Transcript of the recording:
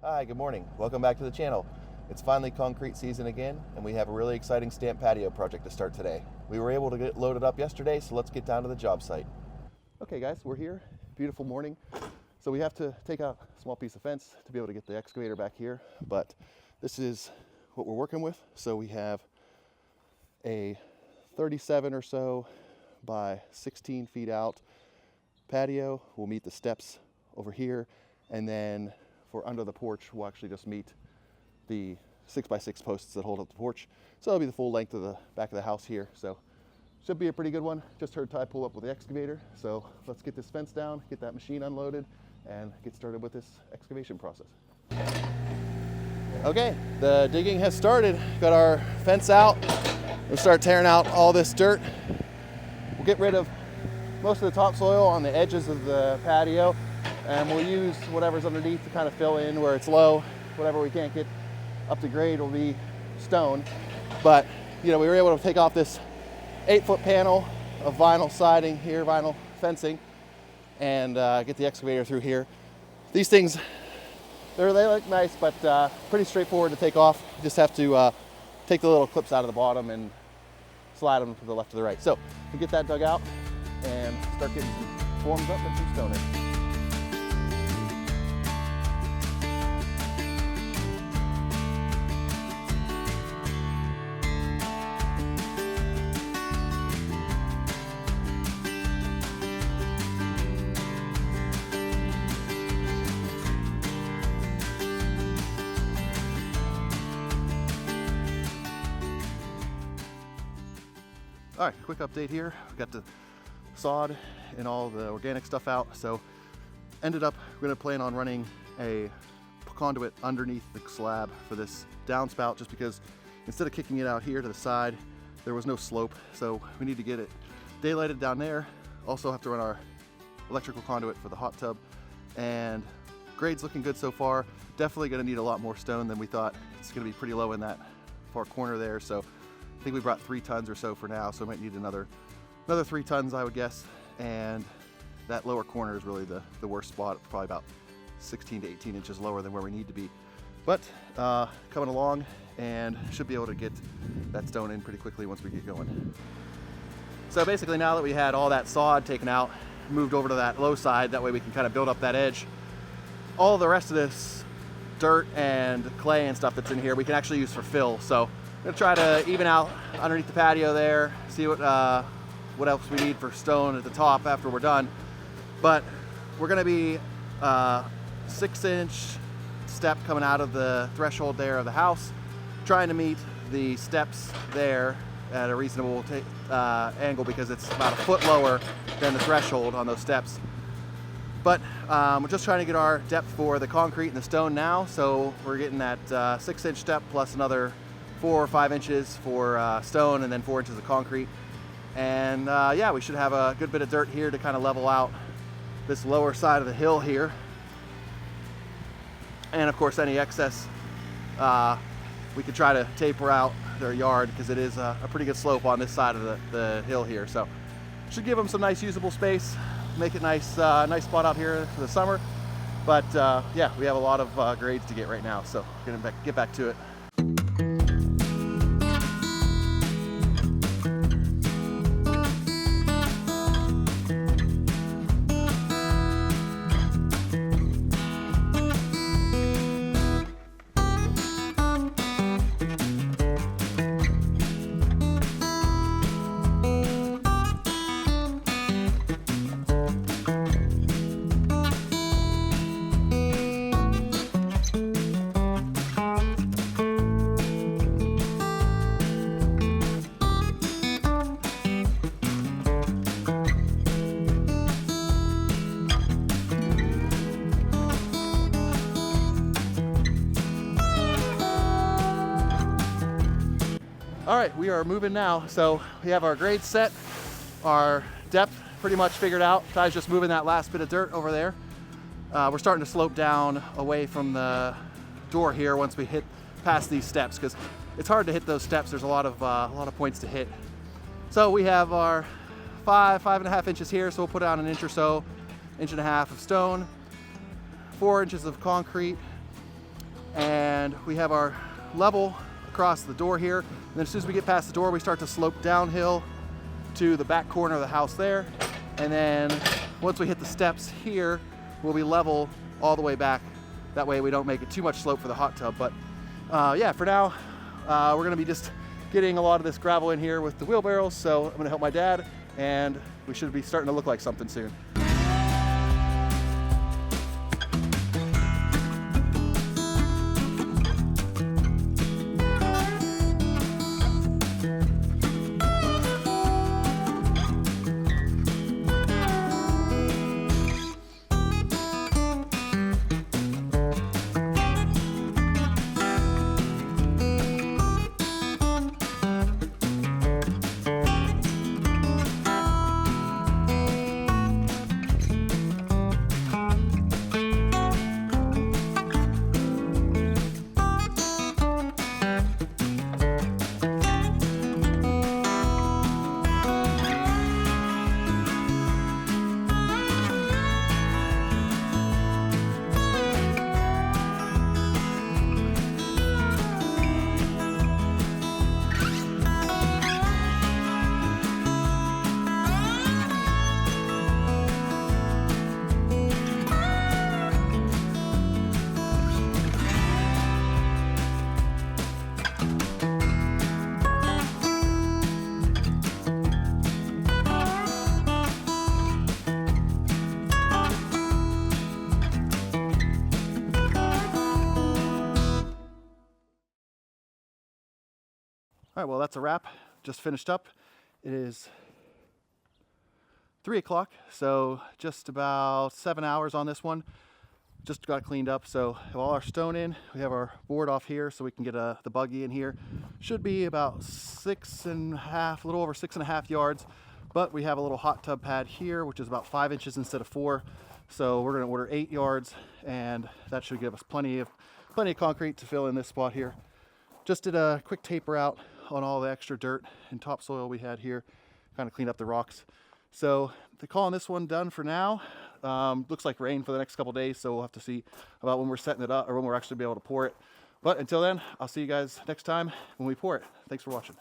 Hi, good morning. Welcome back to the channel. It's finally concrete season again, and we have a really exciting stamp patio project to start today. We were able to get loaded up yesterday, so let's get down to the job site. Okay guys, we're here. Beautiful morning. So we have to take out a small piece of fence to be able to get the excavator back here, but this is what we're working with. So we have a 37 or so by 16 feet out patio. We'll meet the steps over here, and then for under the porch, we'll actually just meet the 6x6 posts that hold up the porch. So it'll be the full length of the back of the house here. So should be a pretty good one. Just heard Ty pull up with the excavator. So let's get this fence down, get that machine unloaded, and get started with this excavation process. Okay, the digging has started. Got our fence out. We'll start tearing out all this dirt. We'll get rid of most of the topsoil on the edges of the patio, and we'll use whatever's underneath to kind of fill in where it's low. Whatever we can't get up to grade will be stone. But you know, we were able to take off this 8-foot panel of vinyl siding here, vinyl fencing, and get the excavator through here. These things, they look nice, but pretty straightforward to take off. You just have to take the little clips out of the bottom and slide them to the left or the right. So we get that dug out and start getting some forms up and some stone in. All right, quick update here. We got the sod and all the organic stuff out. So ended up, we're gonna plan on running a conduit underneath the slab for this downspout, just because instead of kicking it out here to the side, there was no slope. So we need to get it daylighted down there. Also have to run our electrical conduit for the hot tub, and grade's looking good so far. Definitely gonna need a lot more stone than we thought. It's gonna be pretty low in that far corner there. So I think we brought 3 tons or so for now, so we might need another 3 tons, I would guess. And that lower corner is really the worst spot, probably about 16 to 18 inches lower than where we need to be. But coming along, and should be able to get that stone in pretty quickly once we get going. So basically, now that we had all that sod taken out, moved over to that low side, that way we can kind of build up that edge. All the rest of this dirt and clay and stuff that's in here, we can actually use for fill. So I'm gonna try to even out underneath the patio there, see what else we need for stone at the top after we're done. But we're gonna be 6-inch step coming out of the threshold there of the house, trying to meet the steps there at a reasonable angle, because it's about a foot lower than the threshold on those steps. But we're just trying to get our depth for the concrete and the stone now. So we're getting that 6-inch step plus another 4 or 5 inches for stone, and then 4 inches of concrete. And yeah, we should have a good bit of dirt here to kind of level out this lower side of the hill here. And of course, any excess we could try to taper out their yard, because it is a pretty good slope on this side of the hill here. So should give them some nice usable space, make it nice spot out here for the summer. But yeah, we have a lot of grades to get right now, so we're gonna get back to it. All right, we are moving now. So we have our grade set, our depth pretty much figured out. Ty's just moving that last bit of dirt over there. We're starting to slope down away from the door here once we hit past these steps, because it's hard to hit those steps. There's a lot of points to hit. So we have our 5.5 inches here, so we'll put down an inch or so, 1.5 inches of stone, 4 inches of concrete, and we have our level across the door here. And then as soon as we get past the door, we start to slope downhill to the back corner of the house there. And then once we hit the steps here, we'll be level all the way back. That way we don't make it too much slope for the hot tub. But yeah, for now, we're gonna be just getting a lot of this gravel in here with the wheelbarrows. So I'm gonna help my dad, and we should be starting to look like something soon. All right, well, that's a wrap. Just finished up. It is 3 o'clock, so just about 7 hours on this one. Just got it cleaned up, so have all our stone in. We have our board off here so we can get the buggy in here. Should be about 6.5, a little over 6.5 yards, but we have a little hot tub pad here, which is about 5 inches instead of 4. So we're gonna order 8 yards, and that should give us plenty of concrete to fill in this spot here. Just did a quick taper out on all the extra dirt and topsoil we had here, kind of cleaned up the rocks. So they're calling this one done for now. Looks like rain for the next couple days, so we'll have to see about when we're setting it up or when we're actually be able to pour it. But until then, I'll see you guys next time when we pour it. Thanks for watching.